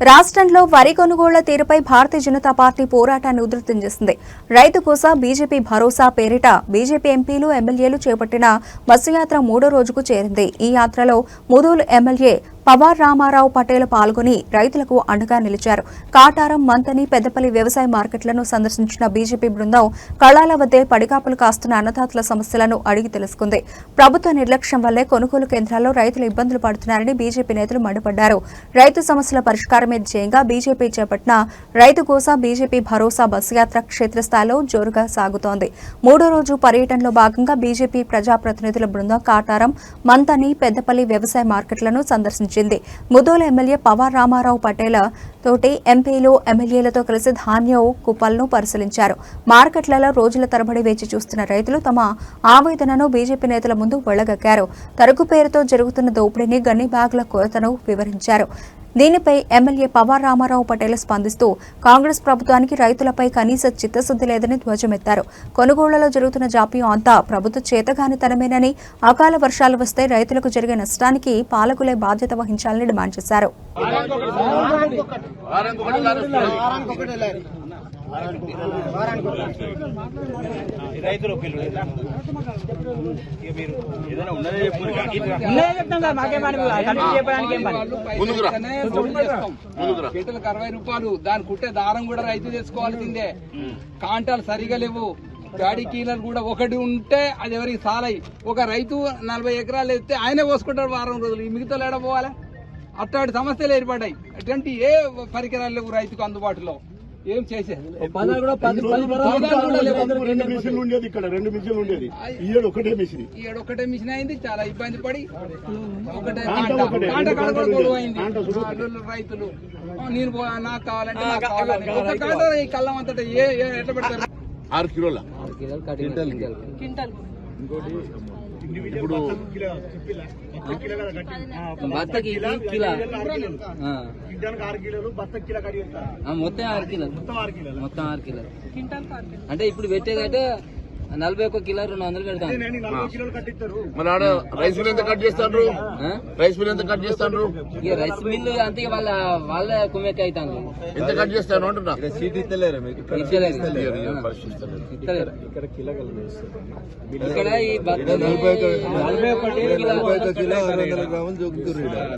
రాష్ట్రంలో వరి కొనుగోళ్ల తీరుపై భారతీయ జనతా పార్టీ పోరాటాన్ని ఉధృతం చేసింది. రైతు కోసం బీజేపీ భరోసా పేరిట బీజేపీ ఎంపీలు ఎమ్మెల్యేలు చేపట్టిన బస్సు యాత్ర 3వ రోజుకు చేరింది. ఈ యాత్రలో ముదోల్ ఎమ్మెల్యే పవార్ రామారావు పటేల్ పాల్గొని రైతులకు అండగా నిలిచారు. కాటారం, మంతని, పెద్దపల్లి వ్యవసాయ మార్కెట్లను సందర్శించిన బీజేపీ బృందం కళాల వద్దే పడికాపులు కాస్తున్న అన్నదాతల సమస్యలను అడిగి తెలుసుకుంది. ప్రభుత్వ నిర్లక్ష్యం వల్లే కొనుగోలు కేంద్రాల్లో రైతులు ఇబ్బందులు పడుతున్నారని బీజేపీ నేతలు మండిపడ్డారు. రైతు సమస్యల పరిష్కారమే ధ్యేయంగా బీజేపీ చేపట్టిన రైతు కోసం బీజేపీ భరోసా బస్సు యాత్ర క్షేత్రస్థాయిలో జోరుగా సాగుతోంది. 3వ రోజు పర్యటనలో భాగంగా బీజేపీ ప్రజాప్రతినిధుల బృందం కాటారం, మంతని, పెద్దపల్లి వ్యవసాయ మార్కెట్లను సందర్శించింది. ముదోల్ ఎమ్మెల్యే పవార్ రామారావు పటేల్ తోటి ఎంపీలు, ఎమ్మెల్యేలతో కలిసి ధాన్యం కుప్పలను పరిశీలించారు. మార్కెట్లలో రోజుల తరబడి వేచి చూస్తున్న రైతులు తమ ఆవేదనను బీజేపీ నేతల ముందు వెళ్లగక్కారు. తరుగు పేరుతో జరుగుతున్న దోపిడీని, గన్ని బ్యాగుల కొరతను వివరించారు. దీనిపై ఎమ్మెల్యే పవార్ రామారావు పటేల్ స్పందిస్తూ కాంగ్రెస్ ప్రభుత్వానికి రైతులపై కనీస చిత్తశుద్ది లేదని ధ్వజమెత్తారు. కొనుగోళ్లలో జరుగుతున్న జాప్యం అంతా ప్రభుత్వ చేతగానితనమేనని, అకాల వర్షాలు వస్తే రైతులకు జరిగే నష్టానికి పాలకులే బాధ్యత వహించాలని డిమాండ్ చేశారు. గంటలకు 60 రూపాయలు, దాని కుట్టే దారం కూడా రైతు తెచ్చుకోవాల్సిందే. కాంటాలు సరిగా లేవు. గాడి కీలలు కూడా ఒకటి ఉంటే అది ఎవరికి సాలయి. ఒక రైతు 40 ఎకరాలు వేస్తే ఆయనే పోసుకుంటాడు వారం రోజులు. ఈ మిగతా ఏడపోవాలి. అట్లాంటి సమస్యలు ఏర్పడ్డాయి. అటువంటి ఏ పరికరాలు లేవు రైతుకు అందుబాటులో. ఏం చేసేది ఒకటే మిషన్ అయింది. చాలా ఇబ్బంది పడి ఒకటే రైతులు నేను నాకు కావాలంటే నాకు కావాలని ఒక కాంట ఈ కళ్ళం అంతటా ఎట్లా పెడతారు? 6 కిలోల ఇప్పుడు మొత్తం 6 కిలోలు అంటే ఇప్పుడు పెట్టేదంటే 41 కిలో 200 పెడతాను. మరి ఆడ రైస్ మిల్ ఎంత కట్ చేస్తాను? రైస్ మిల్ ఎంత కట్ చేస్తాను? ఇక రైస్ మిల్లు అంతే వాళ్ళ కుమ్మెక్క అవుతాను. ఎంత కట్ చేస్తాను అంటున్నా. ఇక్కడ ఈ 41 కిలో